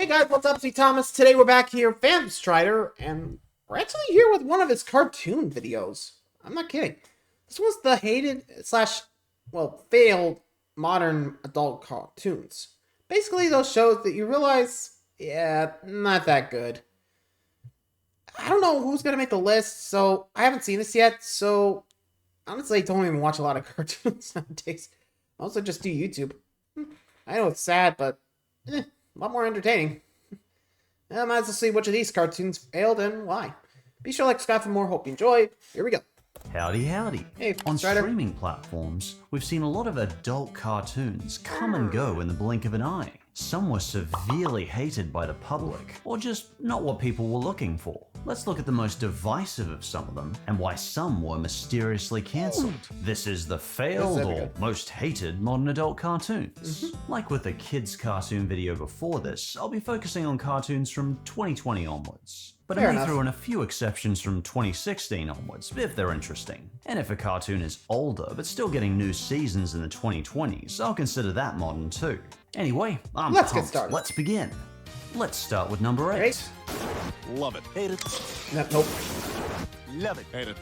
Hey guys, what's up? It's Thomas. Today we're back here, PhantomStrider, and we're actually here with one of his cartoon videos. I'm not kidding. This was the hated / failed modern adult cartoons. Basically those shows that you realize, yeah, not that good. I don't know who's gonna make the list, so I haven't seen this yet, so honestly I don't even watch a lot of cartoons nowadays. I also just do YouTube. I know it's sad, but a lot more entertaining. I might as well see which of these cartoons failed and why. Be sure to like, subscribe for more. Hope you enjoy. Here we go. Howdy, howdy. Hey, on Strider. streaming platforms, we've seen a lot of adult cartoons come and go in the blink of an eye. Some were severely hated by the public, or just not what people were looking for. Let's look at the most divisive of some of them, and why some were mysteriously cancelled. This is the failed or most hated modern adult cartoons. Like with the kids cartoon video before this, I'll be focusing on cartoons from 2020 onwards. But I may throw in a few exceptions from 2016 onwards, if they're interesting. And if a cartoon is older, but still getting new seasons in the 2020s, I'll consider that modern too. Anyway, Let's get started. Let's begin. Let's start with number 8. Love it. Hate it. Nope. Love it. Hate it.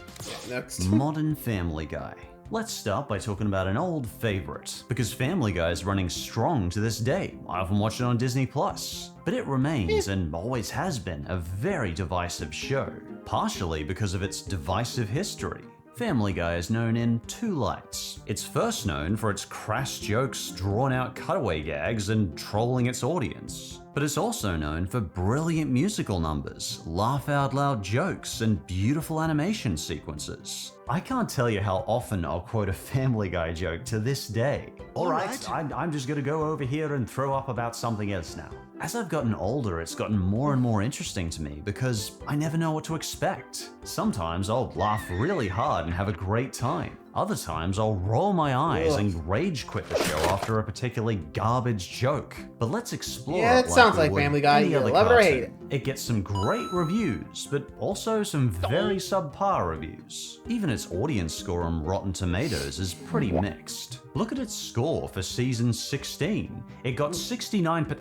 Next. Modern Family Guy. Let's start by talking about an old favorite, because Family Guy is running strong to this day. I often watch it on Disney+, but it remains and always has been a very divisive show, partially because of its divisive history. Family Guy is known in two lights. It's first known for its crass jokes, drawn-out cutaway gags, and trolling its audience. But it's also known for brilliant musical numbers, laugh-out-loud jokes, and beautiful animation sequences. I can't tell you how often I'll quote a Family Guy joke to this day. Alright, I'm just gonna go over here and throw up about something else now. As I've gotten older, it's gotten more and more interesting to me because I never know what to expect. Sometimes I'll laugh really hard and have a great time. Other times I'll roll my eyes and rage quit the show after a particularly garbage joke. But let's explore Yeah, it sounds like we would Family Guy. any You other love it or hate cartoon. It gets some great reviews, but also some very subpar reviews. Even its audience score on Rotten Tomatoes is pretty mixed. Look at its score for season 16. It got 69%.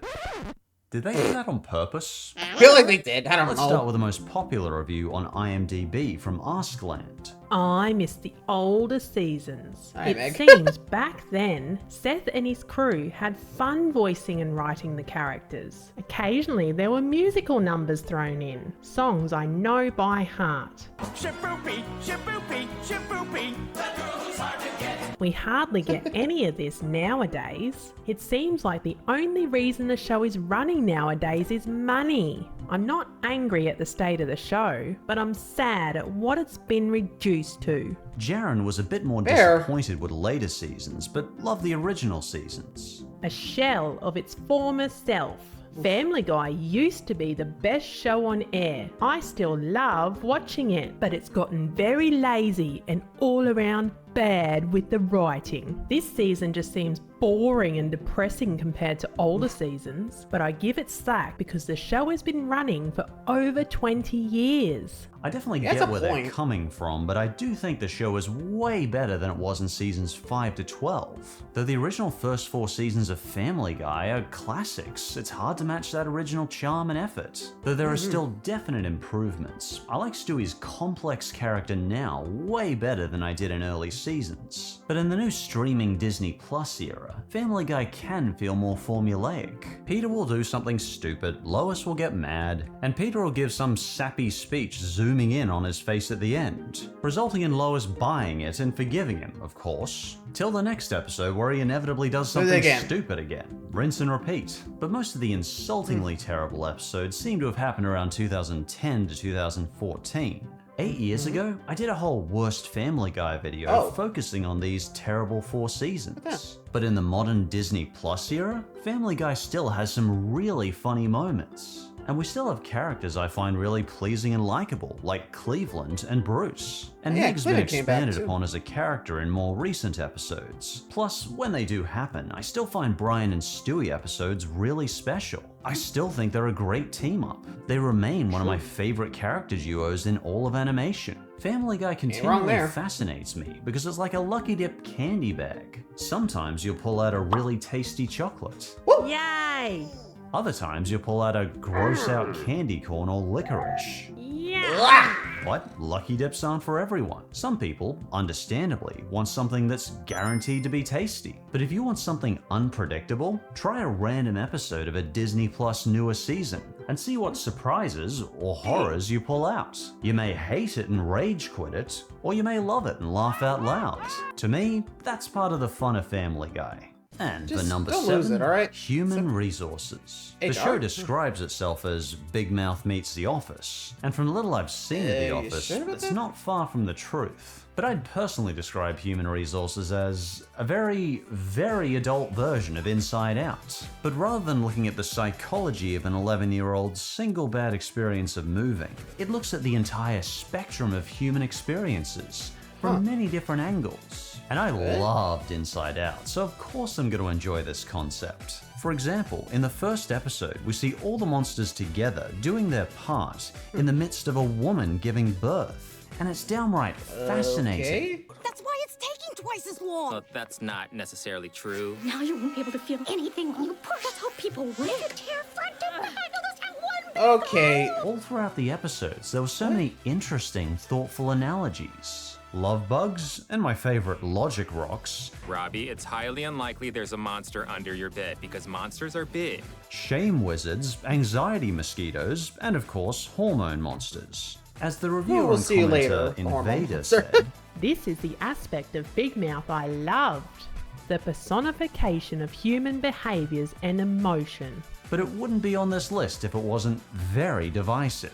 Did they do that on purpose? I feel like they did. I don't Let's know. start with the most popular review on IMDb from Askland. I miss the older seasons. Hi, It Meg. seems back then, Seth and his crew had fun voicing and writing the characters. Occasionally there were musical numbers thrown in, songs I know by heart. Shaboopy, shaboopy, shaboopy. That girl who's hard to get. We hardly get any of this nowadays. It seems like the only reason the show is running nowadays is money. I'm not angry at the state of the show, but I'm sad at what it's been reduced to. Jaren was a bit more Fair. disappointed with later seasons, but loved the original seasons. A shell of its former self. Family Guy used to be the best show on air. I still love watching it, but it's gotten very lazy and all around bad with the writing. This season just seems boring and depressing compared to older seasons, but I give it slack because the show has been running for over 20 years. I definitely That's get a where they're point. coming from, but I do think the show is way better than it was in seasons 5 to 12. Though the original first 4 seasons of Family Guy are classics, it's hard to match that original charm and effort. Though there are still definite improvements. I like Stewie's complex character now way better than I did in early seasons. But in the new streaming Disney Plus era, Family Guy can feel more formulaic. Peter will do something stupid, Lois will get mad, and Peter will give some sappy speech zooming in on his face at the end, resulting in Lois buying it and forgiving him, of course. Till the next episode where he inevitably does something again. stupid again. Rinse and repeat. But most of the insultingly terrible episodes seem to have happened around 2010 to 2014. 8 years ago, I did a whole worst Family Guy video focusing on these terrible 4 seasons. But in the modern Disney Plus era, Family Guy still has some really funny moments. And we still have characters I find really pleasing and likable, like Cleveland and Bruce. And Yeah, Meg's been Cleveland came back expanded too. upon as a character in more recent episodes. Plus, when they do happen, I still find Brian and Stewie episodes really special. I still think they're a great team-up. They remain one of my favorite character duos in all of animation. Family Guy wrong continually there. fascinates me because it's like a Lucky Dip candy bag. Sometimes you'll pull out a really tasty chocolate. Yay! Other times you'll pull out a gross out candy corn or licorice. Yeah. But lucky dips aren't for everyone. Some people, understandably, want something that's guaranteed to be tasty. But if you want something unpredictable, try a random episode of a Disney Plus newer season and see what surprises or horrors you pull out. You may hate it and rage quit it, or you may love it and laugh out loud. To me, that's part of the fun of Family Guy. And Just for number don't lose 7, it, all right? human resources. The HR? show describes itself as Big Mouth meets The Office, and from the little I've seen of The You Office, sure about it's that? not far from the truth. But I'd personally describe human resources as a very, very adult version of Inside Out. But rather than looking at the psychology of an 11-year-old's single bad experience of moving, it looks at the entire spectrum of human experiences from many different angles. And I loved Inside Out, so of course I'm going to enjoy this concept. For example, in the first episode, we see all the monsters together doing their part in the midst of a woman giving birth. And it's downright fascinating. Okay. That's why it's taking twice as long. Well, that's not necessarily true. Now you won't be able to feel anything when you push. That's how people live. Tear front to back. This and one. Okay. All throughout the episodes, there were so many interesting, thoughtful analogies. Love bugs, and my favorite, logic rocks. Robbie, it's highly unlikely there's a monster under your bed because monsters are big. Shame wizards, anxiety mosquitoes, and of course, hormone monsters. As the reviewer We'll and see you later, commenter hormone Invader monster. said, This is the aspect of Big Mouth I loved. The personification of human behaviours and emotion. but it wouldn't be on this list if it wasn't very divisive.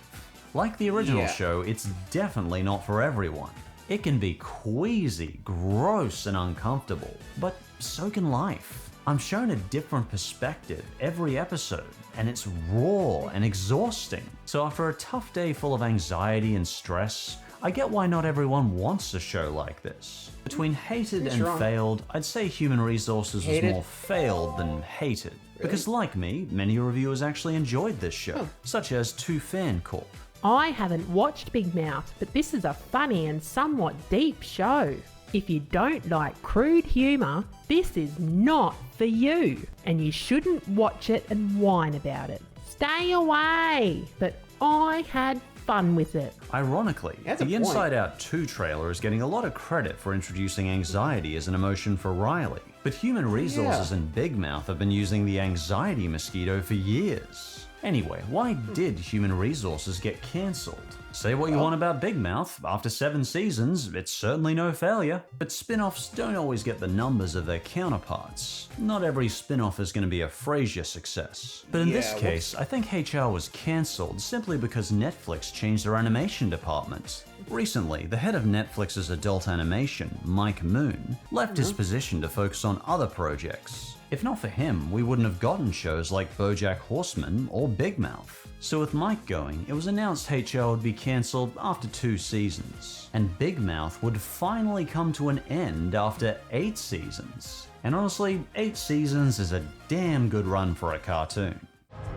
Like the original show, it's definitely not for everyone. It can be queasy, gross, and uncomfortable, but so can life. I'm shown a different perspective every episode, and it's raw and exhausting. So after a tough day full of anxiety and stress, I get why not everyone wants a show like this. Between hated and wrong. failed, I'd say Human Resources was Hated? more failed than hated. Because like me, many reviewers actually enjoyed this show, such as 2FanCorp. I haven't watched Big Mouth, but this is a funny and somewhat deep show. If you don't like crude humour, this is not for you, and you shouldn't watch it and whine about it. Stay away! But I had fun with it. Ironically, That's a the point. Inside Out 2 trailer is getting a lot of credit for introducing anxiety as an emotion for Riley. But Human Resources and Big Mouth have been using the anxiety mosquito for years. Anyway, why did Human Resources get cancelled? Say what you want about Big Mouth, after 7 seasons, it's certainly no failure. But spin-offs don't always get the numbers of their counterparts. Not every spin-off is going to be a Frasier success. But in this Yeah, case, I think HR was cancelled simply because Netflix changed their animation department. Recently, the head of Netflix's adult animation, Mike Moon, left his position to focus on other projects. If not for him, we wouldn't have gotten shows like BoJack Horseman or Big Mouth. So with Mike going, it was announced HR would be cancelled after 2 seasons, and Big Mouth would finally come to an end after 8 seasons. And honestly, 8 seasons is a damn good run for a cartoon.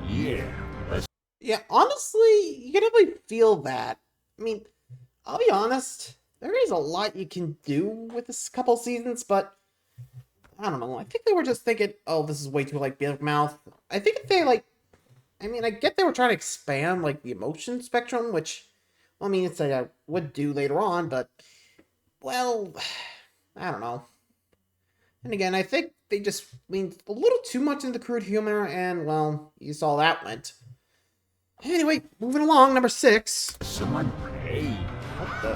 Yeah, honestly, you can definitely feel that. I mean, I'll be honest, there is a lot you can do with this couple seasons, but I don't know. I think they were just thinking, oh, this is way too like Big Mouth. I think if they I get they were trying to expand like the emotion spectrum, which, well, I mean, it's I would do later on, but well, I don't know. And again, I think they just leaned a little too much into crude humor, and well, you saw that went. Anyway, moving along, number 6. Someone pay. What the?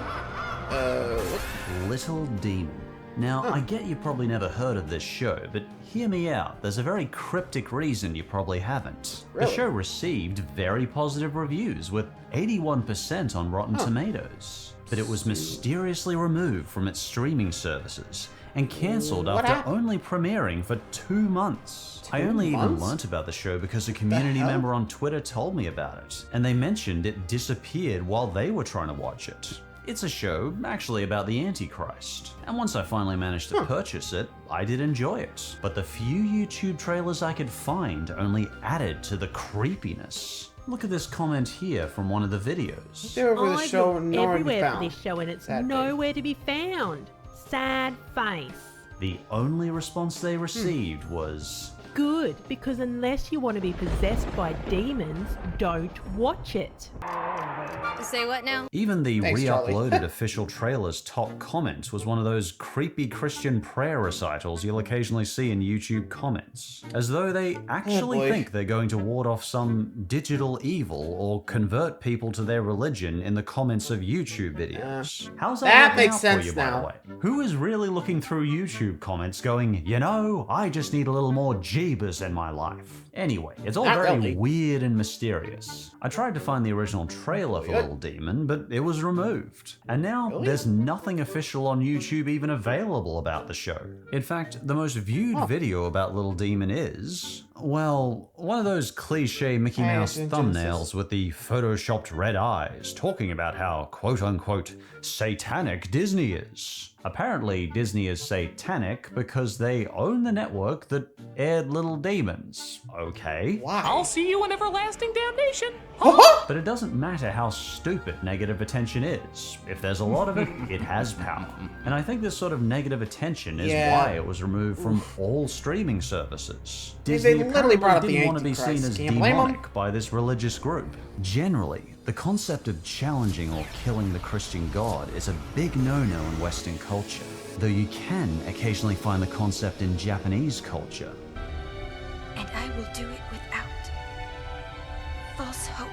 What? Little Demon. Now, I get you probably never heard of this show, but hear me out. There's a very cryptic reason you probably haven't. Really? The show received very positive reviews with 81% on Rotten Tomatoes, but it was mysteriously removed from its streaming services and cancelled What after happened? only premiering for 2 months. I only even months? learnt about the show because a community hell? member on Twitter told me about it, and they mentioned it disappeared while they were trying to watch it. It's a show actually about the Antichrist, and once I finally managed to purchase it, I did enjoy it. But the few YouTube trailers I could find only added to the creepiness. Look at this comment here from one of the videos. They were over the I show looked nowhere to be everywhere for found. this show and it's Sad face. nowhere to be found. Sad face. The only response they received was, good, because unless you want to be possessed by demons, don't watch it. Say what now? Even the Thanks, Charlie. re-uploaded official trailer's top comment was one of those creepy Christian prayer recitals you'll occasionally see in YouTube comments, as though they actually boy. think they're going to ward off some digital evil or convert people to their religion in the comments of YouTube videos. How's that That working makes out sense for you, by now. the way? Who is really looking through YouTube comments going, you know, I just need a little more jeebus in my life? Anyway, it's all Not very really. weird and mysterious. I tried to find the original trailer for Little Demon, but it was removed. And now Really? there's nothing official on YouTube even available about the show. In fact, the most viewed video about Little Demon is, well, one of those cliche Mickey Mouse thumbnails with the photoshopped red eyes talking about how quote-unquote satanic Disney is. Apparently, Disney is satanic because they own the network that aired Little Demons. Okay. Wow. I'll see you in everlasting damnation. But it doesn't matter how stupid negative attention is. If there's a lot of it, it has power. And I think this sort of negative attention is Yeah. why it was removed from all streaming services. They Disney literally apparently brought up the didn't want to be seen Antichrist. as Can't blame 'em. demonic by this religious group. Generally, the concept of challenging or killing the Christian God is a big no-no in Western culture, though you can occasionally find the concept in Japanese culture. And I will do it without false hope.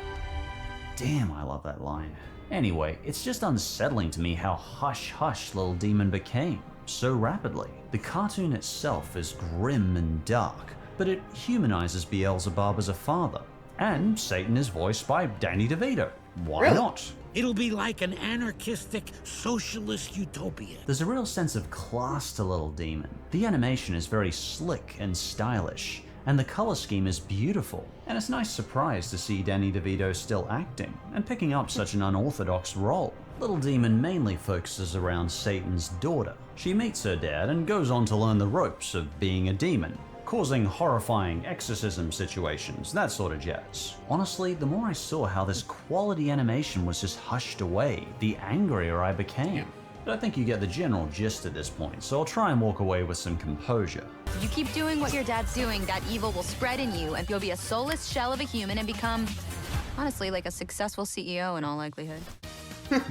Damn, I love that line. Anyway, it's just unsettling to me how hush-hush Little Demon became so rapidly. The cartoon itself is grim and dark, but it humanizes Beelzebub as a father. And Satan is voiced by Danny DeVito. Why Really? not? It'll be like an anarchistic socialist utopia. There's a real sense of class to Little Demon. The animation is very slick and stylish, and the color scheme is beautiful. And it's a nice surprise to see Danny DeVito still acting and picking up such an unorthodox role. Little Demon mainly focuses around Satan's daughter. She meets her dad and goes on to learn the ropes of being a demon, causing horrifying exorcism situations, that sort of jazz. Honestly, the more I saw how this quality animation was just hushed away, the angrier I became. But I think you get the general gist at this point, so I'll try and walk away with some composure. If you keep doing what your dad's doing, that evil will spread in you, and you'll be a soulless shell of a human and become, honestly, like a successful CEO in all likelihood.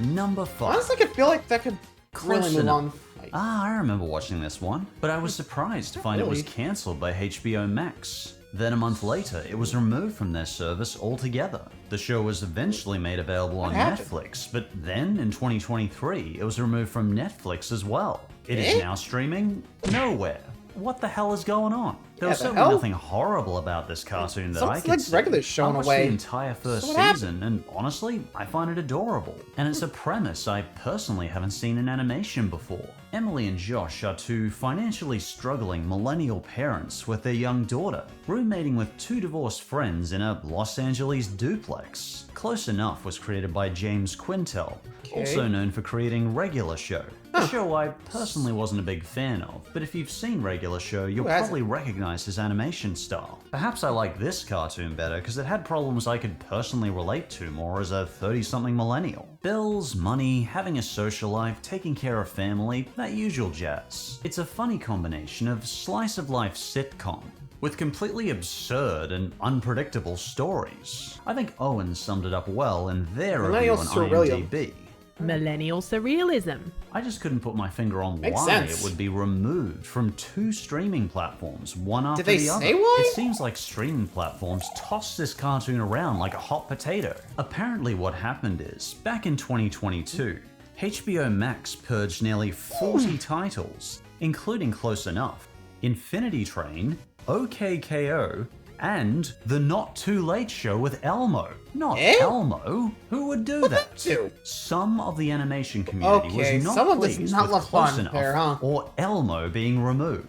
Number 5. Honestly, I could feel like that could really Close move enough. on. Like, I remember watching this one, but I was surprised to find it was really. cancelled by HBO Max. Then a month later, it was removed from their service altogether. The show was eventually made available on happened? Netflix, but then in 2023, it was removed from Netflix as well. It is Eh? now streaming nowhere. What the hell is going on? There Yeah, was the certainly hell? nothing horrible about this cartoon that I Sounds could like see. regular show I in a watched way. the entire first So what happened? season, and honestly, I find it adorable. And it's a premise I personally haven't seen in animation before. Emily and Josh are two financially struggling millennial parents with their young daughter, roommating with two divorced friends in a Los Angeles duplex. Close Enough was created by James Quintel, also known for creating Regular Show, a show I personally wasn't a big fan of, but if you've seen Regular Show, you'll Who hasn't? probably recognize his animation style. Perhaps I like this cartoon better because it had problems I could personally relate to more as a 30-something millennial. Bills, money, having a social life, taking care of family, that usual jazz. It's a funny combination of slice-of-life sitcom with completely absurd and unpredictable stories. I think Owen summed it up well in their review Millennial on surrealism. IMDb. Millennial surrealism. I just couldn't put my finger on Makes why sense. it would be removed from two streaming platforms, one after they the other. say why? It seems like streaming platforms toss this cartoon around like a hot potato. Apparently what happened is, back in 2022, HBO Max purged nearly 40 titles, including Close Enough, Infinity Train, OKKO, and The Not Too Late Show with Elmo. Not Eh? Elmo. Who would do that? do? Some of the animation community Okay, was not someone does pleased not with love Close fun Enough there, huh? or Elmo being removed.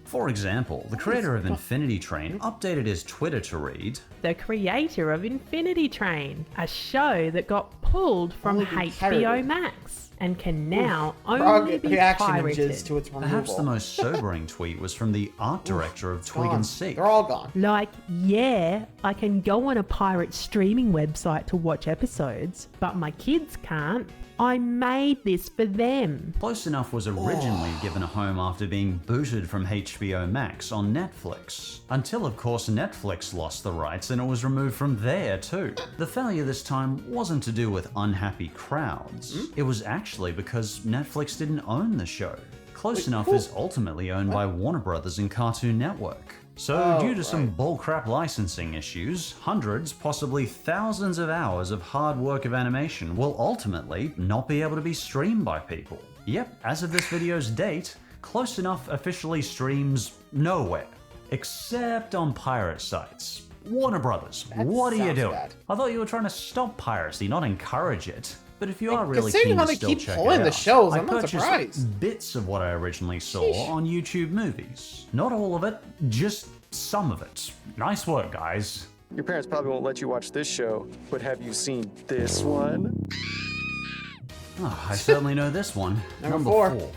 For example, the creator of Infinity Train updated his Twitter to read, The creator of Infinity Train, a show that got pulled from Only be HBO pirated. Max and can now Frog only be reaction pirated. images to its removal. perhaps the most sobering tweet was from the art director of Twig Gone. and Seek. They're all gone. Like, yeah, I can go on a pirate streaming website to watch episodes, but my kids can't. I made this for them. Close Enough was originally given a home after being booted from HBO Max on Netflix, until of course Netflix lost the rights and it was removed from there too. The failure this time wasn't to do with unhappy crowds, it was actually because Netflix didn't own the show. Close Enough is ultimately owned by Warner Brothers and Cartoon Network. So due to some bullcrap licensing issues, hundreds, possibly thousands of hours of hard work of animation will ultimately not be able to be streamed by people. Yep, as of this video's date, Close Enough officially streams nowhere, except on pirate sites. Warner Brothers, what are you doing? bad. I thought you were trying to stop piracy, not encourage it. But if you are really considering keen how to they still keep check pulling it the out, shows, I I'm not purchased surprised. bits of what I originally saw Sheesh. on YouTube Movies. Not all of it, just some of it. Nice work, guys. Your parents probably won't let you watch this show, but have you seen this one? Oh, I certainly know this one. Number four. 4.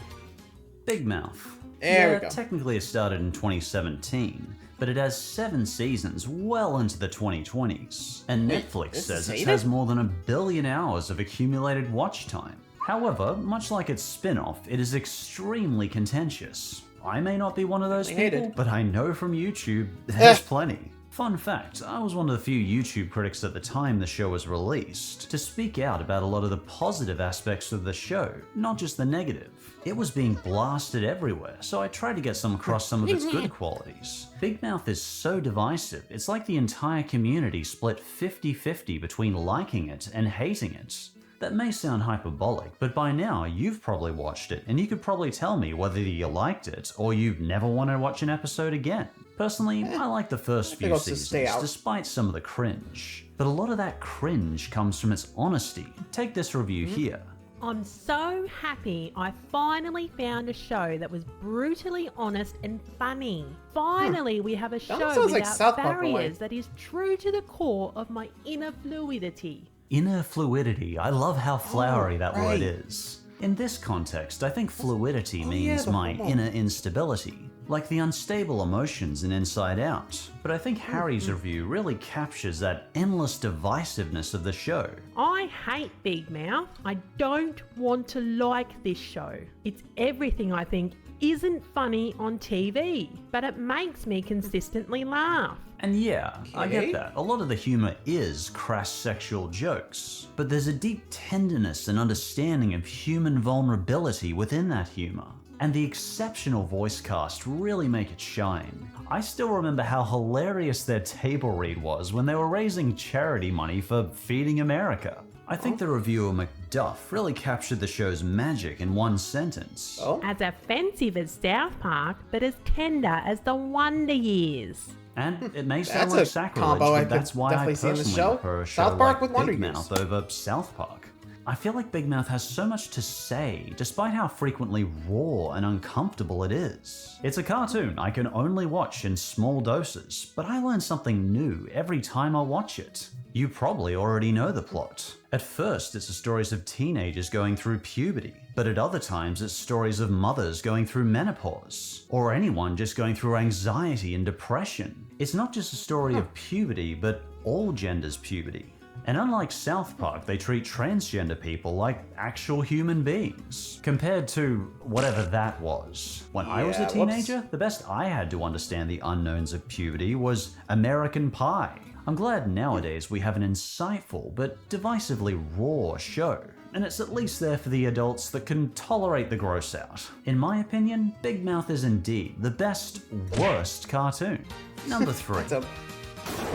Big Mouth. There we go. Technically it started in 2017, but it has 7 seasons well into the 2020s. And Netflix this says is it dated? has more than 1 billion hours of accumulated watch time. However, much like its spin-off, it is extremely contentious. I may not be one of those hate people, it. but I know from YouTube there's plenty. Fun fact, I was one of the few YouTube critics at the time the show was released to speak out about a lot of the positive aspects of the show, not just the negative. It was being blasted everywhere, so I tried to get some across some of its good qualities. Big Mouth is so divisive, it's like the entire community split 50-50 between liking it and hating it. That may sound hyperbolic, but by now you've probably watched it and you could probably tell me whether you liked it or you never want to watch an episode again. Personally, I like the first few I'll just stay seasons out. despite some of the cringe. But a lot of that cringe comes from its honesty. Take this review here. I'm so happy I finally found a show that was brutally honest and funny. Finally, we have a show sounds like without South Park, by the way. barriers that is true to the core of my inner fluidity. Inner fluidity. I love how flowery that word right. is. In this context, I think fluidity means the my hormone. inner instability, like the unstable emotions in Inside Out. But I think Harry's review really captures that endless divisiveness of the show. I hate Big Mouth. I don't want to like this show. It's everything I think isn't funny on TV, but it makes me consistently laugh. And yeah, I Okay. get that. A lot of the humor is crass sexual jokes, but there's a deep tenderness and understanding of human vulnerability within that humor. And the exceptional voice cast really make it shine. I still remember how hilarious their table read was when they were raising charity money for Feeding America. I think the reviewer McDuff really captured the show's magic in one sentence. As offensive as South Park, but as tender as the Wonder Years. And it may sound That's like a sacrilege, combo I but could that's why I definitely see in the personally show. prefer a show South Park like with Wonder Big Years. Mouth over South Park. I feel like Big Mouth has so much to say, despite how frequently raw and uncomfortable it is. It's a cartoon I can only watch in small doses, but I learn something new every time I watch it. You probably already know the plot. At first, it's the stories of teenagers going through puberty, but at other times it's stories of mothers going through menopause, or anyone just going through anxiety and depression. It's not just a story of puberty, but all genders' puberty. And unlike South Park, they treat transgender people like actual human beings, compared to whatever that was. When I was a Yeah, teenager, the best I had to understand the unknowns of puberty was American Pie. I'm glad nowadays we have an insightful but divisively raw show, and it's at least there for the adults that can tolerate the gross out. In my opinion, Big Mouth is indeed the best, worst cartoon. Number 3. It's a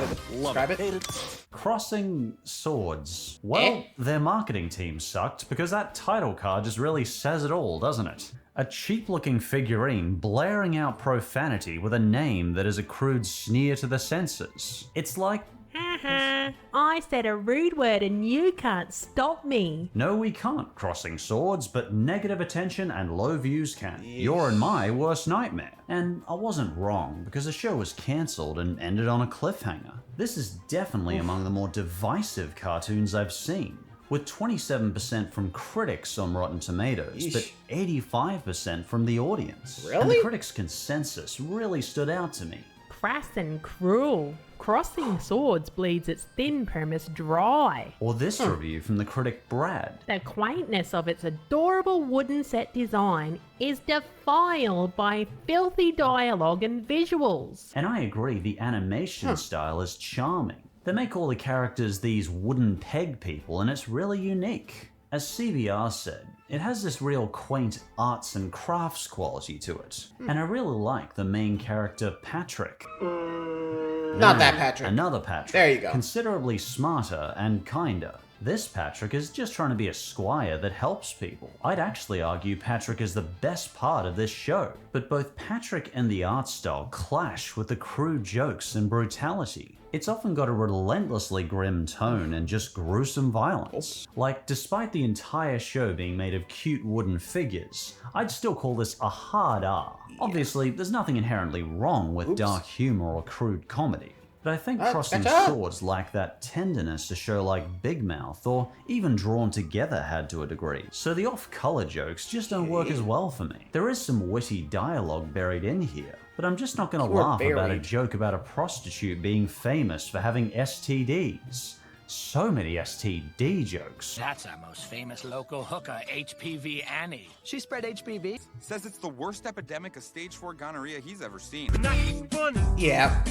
describe it. Crossing Swords. Well, their marketing team sucked because that title card just really says it all, doesn't it? A cheap-looking figurine blaring out profanity with a name that is a crude sneer to the senses. It's like, Haha, I said a rude word and you can't stop me. no we can't Crossing Swords, but negative attention and low views can. You're in my worst nightmare. And I wasn't wrong, because the show was cancelled and ended on a cliffhanger. This is definitely among the more divisive cartoons I've seen, with 27% from critics on Rotten Tomatoes, but 85% from the audience. And Really? the critics' consensus really stood out to me. crass and cruel. Crossing swords bleeds its thin premise dry. Or this review from the critic Brad. The quaintness of its adorable wooden set design is defiled by filthy dialogue and visuals. And I agree, the animation style is charming. They make all the characters these wooden peg people, and it's really unique. As CBR said, it has this real quaint arts and crafts quality to it. And I really like the main character, Patrick. Not that Patrick. Another Patrick. There you go. Considerably smarter and kinder. This Patrick is just trying to be a squire that helps people. I'd actually argue Patrick is the best part of this show. But both Patrick and the art style clash with the crude jokes and brutality. It's often got a relentlessly grim tone and just gruesome violence. Like, despite the entire show being made of cute wooden figures, I'd still call this a hard R. Obviously, there's nothing inherently wrong with dark humor or crude comedy. But I think Crossing Swords lack that tenderness a show like Big Mouth or even Drawn Together had to a degree. So the off-color jokes just don't work as well for me. There is some witty dialogue buried in here, but I'm just not going to laugh about a joke about a prostitute being famous for having STDs. So many STD jokes. That's our most famous local hooker, HPV Annie. She spread HPV? Says it's the worst epidemic of stage 4 gonorrhea he's ever seen. Yeah.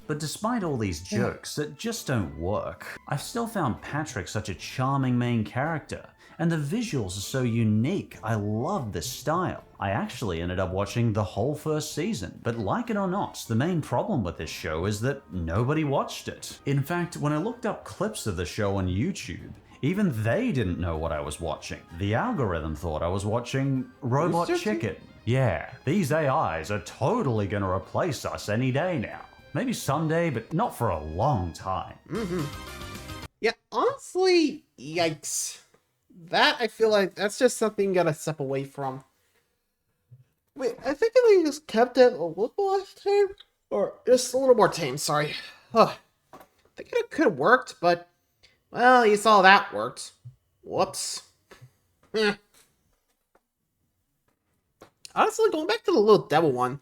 But despite all these jokes that just don't work, I've still found Patrick such a charming main character. And the visuals are so unique. I love this style. I actually ended up watching the whole first season, but like it or not, the main problem with this show is that nobody watched it. In fact, when I looked up clips of the show on YouTube, even they didn't know what I was watching. The algorithm thought I was watching Robot Chicken. Yeah, these AIs are totally gonna replace us any day now. Maybe someday, but not for a long time. Yeah, honestly, yikes. That, I feel like, that's just something you gotta step away from. Wait, I think they just kept it a little less tame? Or just a little more tame, sorry. I think it could have worked, but, well, you saw that worked. Whoops. Honestly, going back to the little devil one,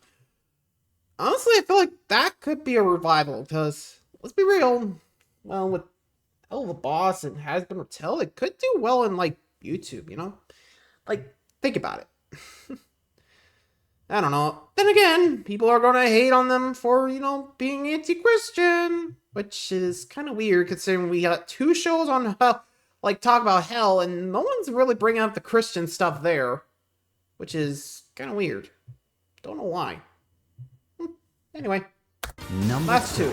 honestly, I feel like that could be a revival, because, let's be real, well, with Hell of a Boss and Has Been Retell, it could do well in, like, YouTube, you know? Like, think about it. I don't know. Then again, people are gonna hate on them for, you know, being anti-Christian, which is kind of weird considering we got 2 shows on hell, like, talk about hell, and no one's really bringing up the Christian stuff there, which is kind of weird. Don't know why. Anyway, last 2.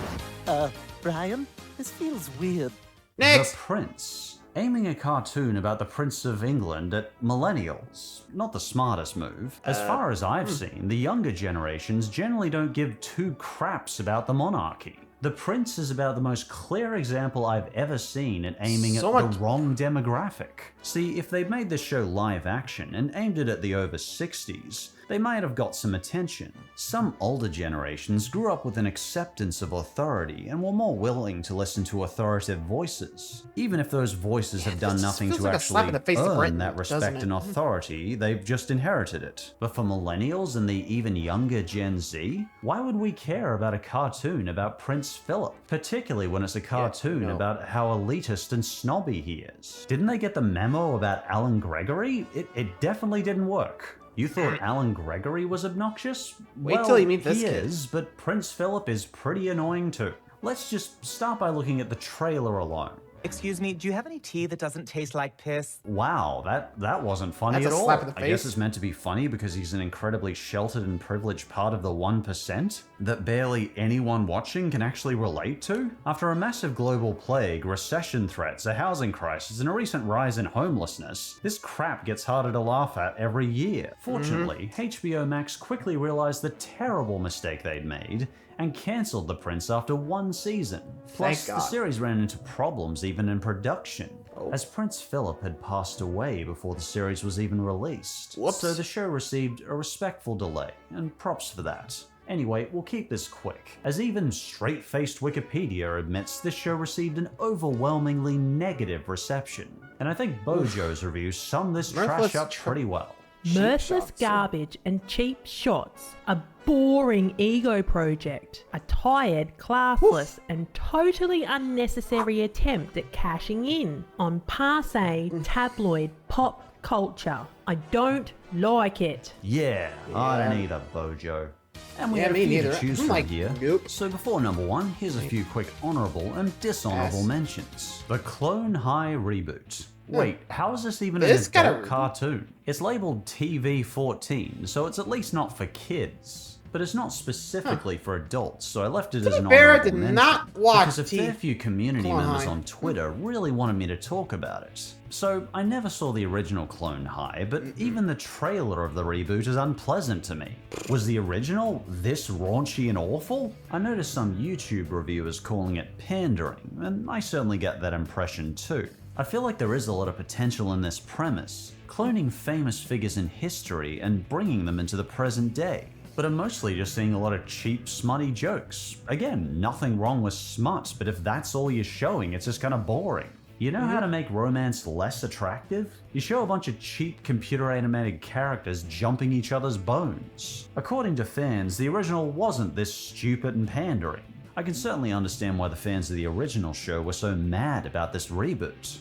Brian, this feels weird. Next! The Prince. Aiming a cartoon about the Prince of England at millennials. Not the smartest move. As far as I've seen, the younger generations generally don't give 2 craps about the monarchy. The Prince is about the most clear example I've ever seen at aiming at the wrong demographic. See, if they'd made this show live action and aimed it at the over 60s, they might have got some attention. Some older generations grew up with an acceptance of authority and were more willing to listen to authoritative voices. Even if those voices have done nothing to actually earn that respect and authority, they've just inherited it. But for millennials and the even younger Gen Z, why would we care about a cartoon about Prince Philip? Particularly when it's a cartoon about how elitist and snobby he is. Didn't they get the memo about Alan Gregory? It definitely didn't work. You thought Alan Gregory was obnoxious? Wait till you meet this kid. He is, but Prince Philip is pretty annoying too. Let's just start by looking at the trailer alone. Excuse me, do you have any tea that doesn't taste like piss? Wow, that wasn't funny That's at a all. slap in the I face. guess it's meant to be funny because he's an incredibly sheltered and privileged part of the 1% that barely anyone watching can actually relate to. After a massive global plague, recession threats, a housing crisis, and a recent rise in homelessness, this crap gets harder to laugh at every year. Fortunately, HBO Max quickly realized the terrible mistake they'd made and cancelled The Prince after 1 season. Plus, the series ran into problems even in production, as Prince Philip had passed away before the series was even released. So the show received a respectful delay, and props for that. Anyway, we'll keep this quick, as even straight-faced Wikipedia admits this show received an overwhelmingly negative reception. And I think Bojo's review summed this trash up pretty well. Mirthless shots. garbage and cheap shots, a boring ego project, a tired, classless, and totally unnecessary attempt at cashing in on passe tabloid pop culture. I don't like it. Yeah, I don't either, Bojo. And we Yeah, have a me few neither. to choose I'm from like, here. nope. So before number one, here's a few quick honourable and dishonourable Yes. mentions. The Clone High reboot. Wait, how is this even This an got a adult reboot? cartoon? It's labelled TV-14, so it's at least not for kids. But it's not specifically for adults, so I left it as an fair, I honourable did mention. not watch because a fair few community Clone members High. on Twitter really wanted me to talk about it. So I never saw the original Clone High, but even the trailer of the reboot is unpleasant to me. Was the original this raunchy and awful? I noticed some YouTube reviewers calling it pandering, and I certainly get that impression too. I feel like there is a lot of potential in this premise, cloning famous figures in history and bringing them into the present day. But I'm mostly just seeing a lot of cheap, smutty jokes. Again, nothing wrong with smut, but if that's all you're showing, it's just kind of boring. You know how to make romance less attractive? You show a bunch of cheap computer animated characters jumping each other's bones. According to fans, the original wasn't this stupid and pandering. I can certainly understand why the fans of the original show were so mad about this reboot.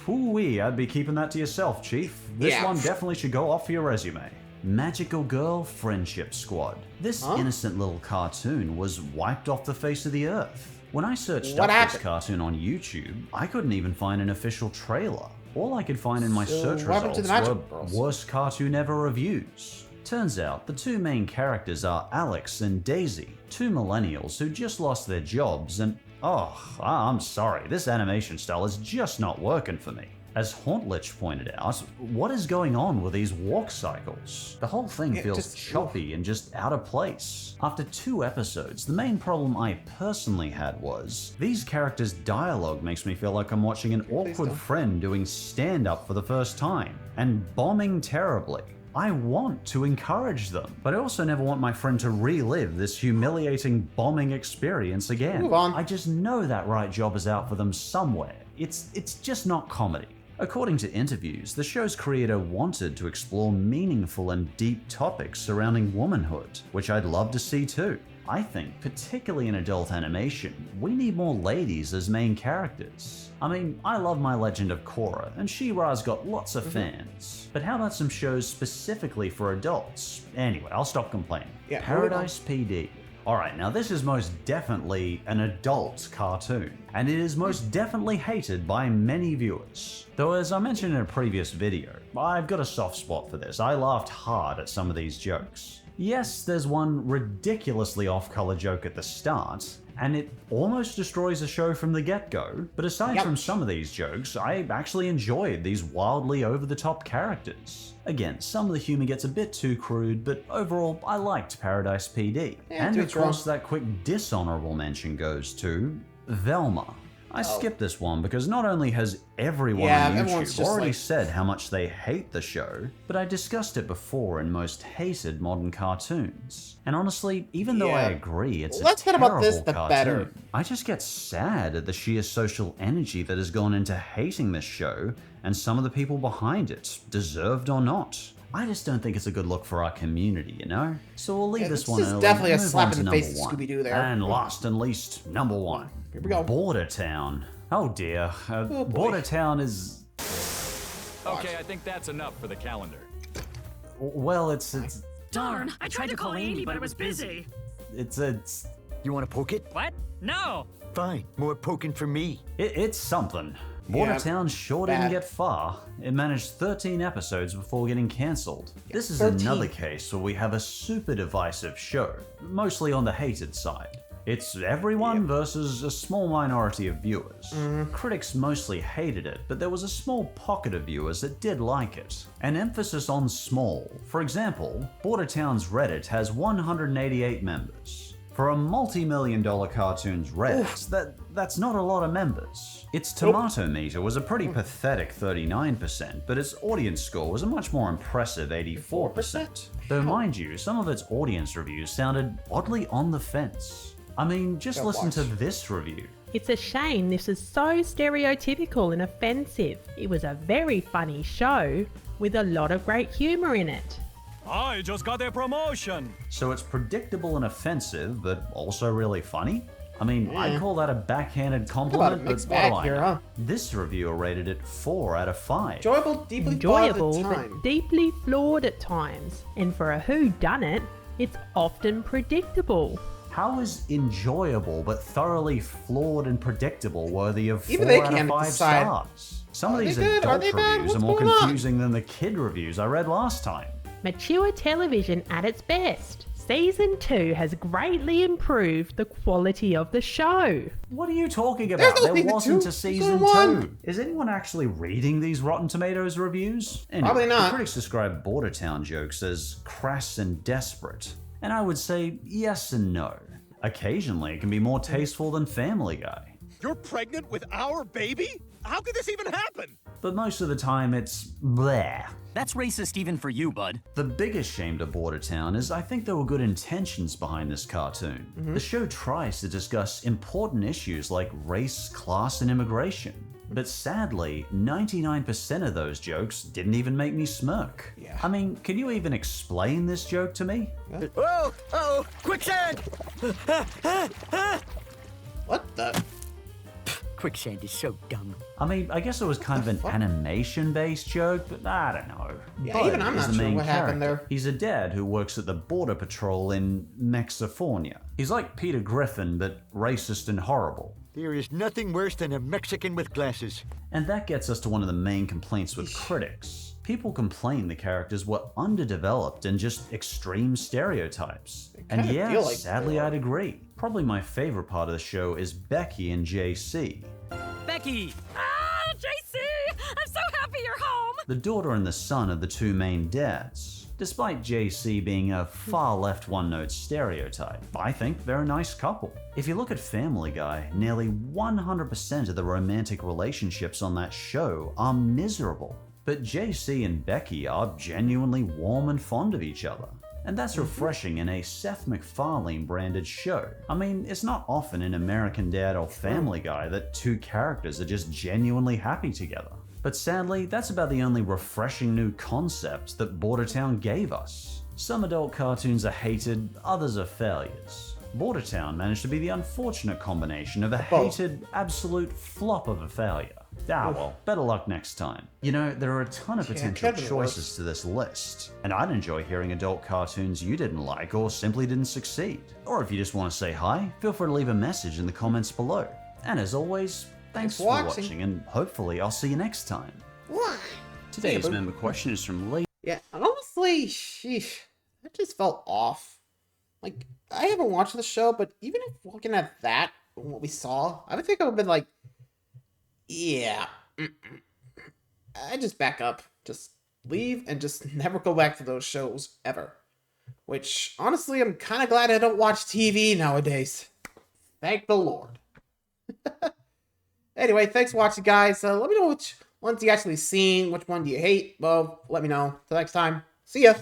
Ooh-wee, I'd be keeping that to yourself, Chief. This Yeah. one definitely should go off for your resume. Magical Girl Friendship Squad. This innocent little cartoon was wiped off the face of the earth. When I searched What up happened? this cartoon on YouTube, I couldn't even find an official trailer. All I could find in my search what happened to results the Magical were Girls? worst cartoon ever reviews. Turns out the two main characters are Alex and Daisy, two millennials who just lost their jobs and I'm sorry, this animation style is just not working for me. As Hauntlich pointed out, what is going on with these walk cycles? The whole thing feels just- choppy and just out of place. After 2 episodes, the main problem I personally had was, these characters' dialogue makes me feel like I'm watching an awkward friend doing stand-up for the first time, and bombing terribly. I want to encourage them, but I also never want my friend to relive this humiliating bombing experience again. Move on. I just know that right job is out for them somewhere. It's just not comedy. According to interviews, the show's creator wanted to explore meaningful and deep topics surrounding womanhood, which I'd love to see too. I think, particularly in adult animation, we need more ladies as main characters. I mean, I love My Legend of Korra, and She-Ra's got lots of fans. But how about some shows specifically for adults? Anyway, I'll stop complaining. Yeah, Paradise PD. Alright, now this is most definitely an adult cartoon, and it is most definitely hated by many viewers. Though as I mentioned in a previous video, I've got a soft spot for this. I laughed hard at some of these jokes. Yes, there's one ridiculously off-color joke at the start, and it almost destroys the show from the get-go, but aside from some of these jokes, I actually enjoyed these wildly over-the-top characters. Again, some of the humor gets a bit too crude, but overall, I liked Paradise PD. And of course, that quick dishonorable mention goes to Velma. I skipped this one because not only has everyone on everyone's YouTube just already like- said how much they hate the show, but I discussed it before in most hated modern cartoons. And honestly, even though I Yeah. agree it's Less a said about this, terrible the cartoon, better. I just get sad at the sheer social energy that has gone into hating this show, and some of the people behind it, deserved or not. I just don't think it's a good look for our community, you know? So we'll leave this this one is early, definitely a move slap on in to the face number of one. Scooby-Doo there. And last and least, number 1. Here we go. Bordertown. Oh dear. Bordertown is... Okay, I think that's enough for the calendar. Well, it's Darn, I tried to call Amy, but it was busy. it's You want to poke it? What? No. Fine, more poking for me. it's something. Yeah, Bordertown sure didn't bad. get far. It managed 13 episodes before getting cancelled. This is 13. another case where we have a super divisive show, mostly on the hated side. It's everyone versus a small minority of viewers. Critics mostly hated it, but there was a small pocket of viewers that did like it. An emphasis on small. For example, Bordertown's Reddit has 188 members. For a multi-million-dollar cartoon's Reddit, that's not a lot of members. Its tomato meter was a pretty pathetic 39%, but its audience score was a much more impressive 84%. Though mind you, some of its audience reviews sounded oddly on the fence. I mean, just Gotta listen to watch. this review. It's a shame this is so stereotypical and offensive. It was a very funny show with a lot of great humour in it. I just got a promotion. So it's predictable and offensive, but also really funny? I mean, I'd call that a backhanded compliment, but mixed what do bag I here, know? huh? This reviewer rated it 4 out of 5. Enjoyable, deeply flawed at Enjoyable, the time. but deeply flawed at times. And for a whodunit, it's often predictable. How is enjoyable but thoroughly flawed and predictable worthy of 4 Even they out of can't 5 decide. stars? Some of Are these they good? Are adult they bad? reviews are What's more going on? confusing than the kid reviews I read last time. Mature television at its best. Season 2 has greatly improved the quality of the show. What are you talking There's about? no There season wasn't two. a season Season one. 2. Is anyone actually reading these Rotten Tomatoes reviews? Anyway, Probably not. The critics describe Bordertown jokes as crass and desperate. And I would say yes and no. Occasionally, it can be more tasteful than Family Guy. You're pregnant with our baby? How could this even happen? But most of the time, it's bleh. That's racist even for you, bud. The biggest shame to Bordertown is I think there were good intentions behind this cartoon. The show tries to discuss important issues like race, class, and immigration. But sadly, 99% of those jokes didn't even make me smirk. Yeah. I mean, can you even explain this joke to me? Oh, oh, quicksand! What the? Quicksand is so dumb. I mean, I guess it was kind of an animation-based joke, but I don't know. Yeah, Bud even I'm is not the sure main what happened character. there. He's a dad who works at the Border Patrol in Mexifornia. He's like Peter Griffin, but racist and horrible. There is nothing worse than a Mexican with glasses. And that gets us to one of the main complaints with critics. People complain the characters were underdeveloped and just extreme stereotypes. And kinda yeah, feel like sadly they are. I'd agree. Probably my favorite part of the show is Becky and JC. Becky! Ah, JC! I'm so happy you're home! The daughter and the son of the two main dads. Despite JC being a far left one-note stereotype, I think they're a nice couple. If you look at Family Guy, nearly 100% of the romantic relationships on that show are miserable. But JC and Becky are genuinely warm and fond of each other. And that's refreshing in a Seth MacFarlane branded show. I mean, it's not often in American Dad or Family Guy that two characters are just genuinely happy together. But sadly, that's about the only refreshing new concept that Bordertown gave us. Some adult cartoons are hated, others are failures. Bordertown managed to be the unfortunate combination of a hated, absolute flop of a failure. Ah well, better luck next time. You know, there are a ton of potential Kevin choices to this list, and I'd enjoy hearing adult cartoons you didn't like or simply didn't succeed. Or if you just want to say hi, feel free to leave a message in the comments below. And as always, thanks for watching, and hopefully I'll see you next time. What? Today's member question is from Lee. Yeah, and honestly, sheesh, that just felt off. Like, I haven't watched the show, but even if looking at that, what we saw, I would think I would have been like, yeah, I just back up, just leave, and just never go back to those shows ever. Which, honestly, I'm kind of glad I don't watch TV nowadays. Thank the Lord. Anyway, thanks for watching, guys. Let me know which ones you actually seen, which one do you hate. Well, let me know. Till next time, see ya.